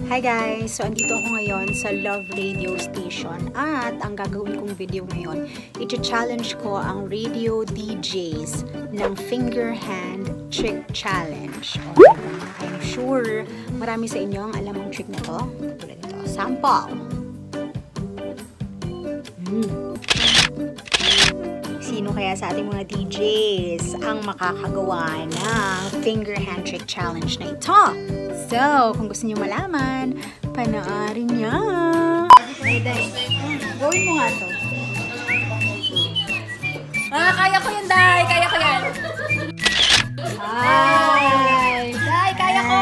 Hi guys! So, andito ako ngayon sa Love Radio Station at ang gagawin kong video ngayon, i-challenge ko ang radio DJs ng Finger Hand Trick Challenge. I'm sure marami sa inyo ang alam ang trick na to. Tulad nito. Sample! Sino kaya sa ating mga DJs ang makakagawa ng Finger Hand Trick Challenge na ito? So, kung gusto niyo malaman, panoorin niyo! Gawin mo nga to. Kaya ko yun, Day! Kaya ko yan! Ay! Day, kaya ko!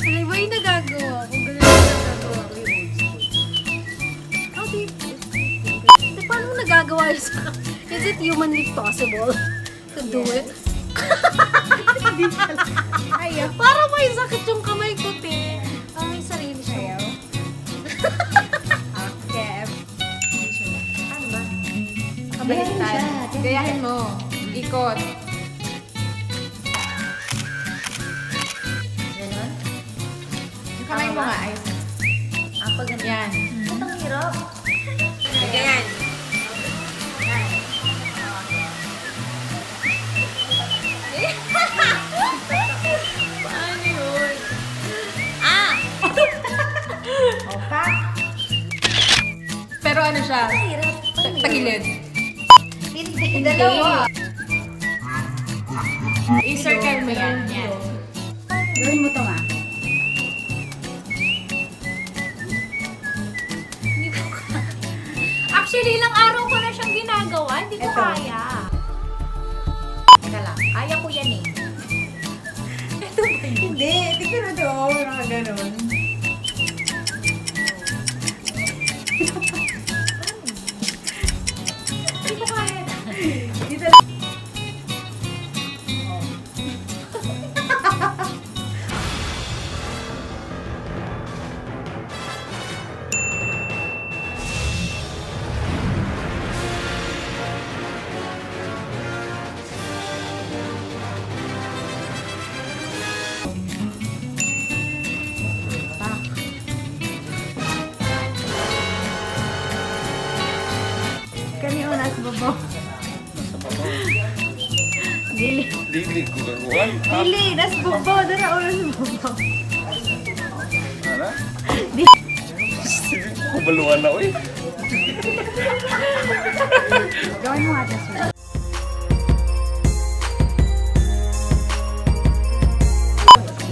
Ano ba yung nagagawa ko? Ganun yung nagagawa ko yung old school. Okay. Paano nagagawa yun sa... Is it humanly possible to do it? Hindi pala. Ayaw. Parang may sakit yung kamay ko, te. May sarili siya. Okay. Ano ba? Kabaliktad. Gayahin mo. Ikot. Kamay mo nga, ayos na. Pag ganyan. Ba't ang hirap? Ganyan. Yan. Paano yun? Opa. Pero ano siya? Tagilid. Hindi. Dalawa. I-circle mo yan. Yan. Gawin mo to nga. Actually, ilang araw ko na siyang ginagawa. Hindi ko kaya. Teka lang. Kaya ko yan eh. Ito ba yun? Hindi. Hindi ka na doon. Nakaganon. Hindi ko kaya na. Dito lang. Kanino nasa babaw? Nasa babaw. Dili. Dili ko gagawan. Dili, nasa babaw. Doon na ulo sa babaw. Ano? Dili. Kubaluan na, uy. Gawin mo nga ito, sir.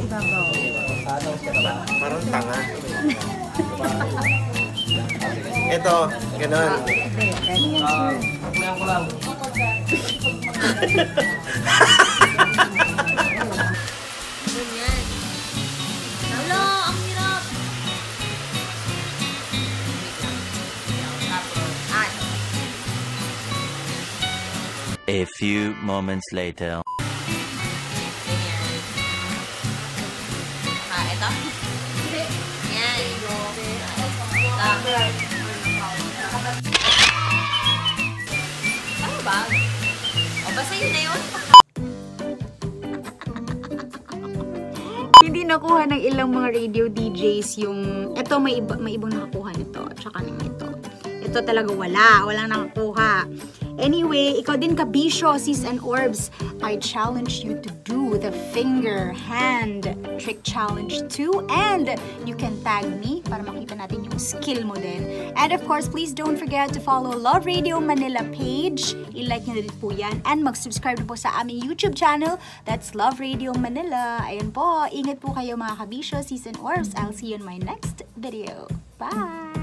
Ibabaw. Parang tanga. Ito, ganun. Hindi, ganyan, sir. Ganyan. Hello, ang hirap. A few moments later. Ito? Yan. Ano ba? O, basta yun na yun? Hindi nakuha ng ilang mga radio DJs yung... Ito, may ibang nakakuha nito. Tsaka ng ito. Ito talaga wala. Walang nakakuha. Anyway, ikaw din kabisyo, sis and orbs. I challenge you to do the finger hand trick challenge too. And you can tag me para makita natin yung skill mo din. And of course, please don't forget to follow Love Radio Manila page. I-like nyo na din po yan. And mag-subscribe po sa aming YouTube channel. That's Love Radio Manila. Ayan po. Ingat po kayo mga kabisyo, sis and orbs. I'll see you in my next video. Bye!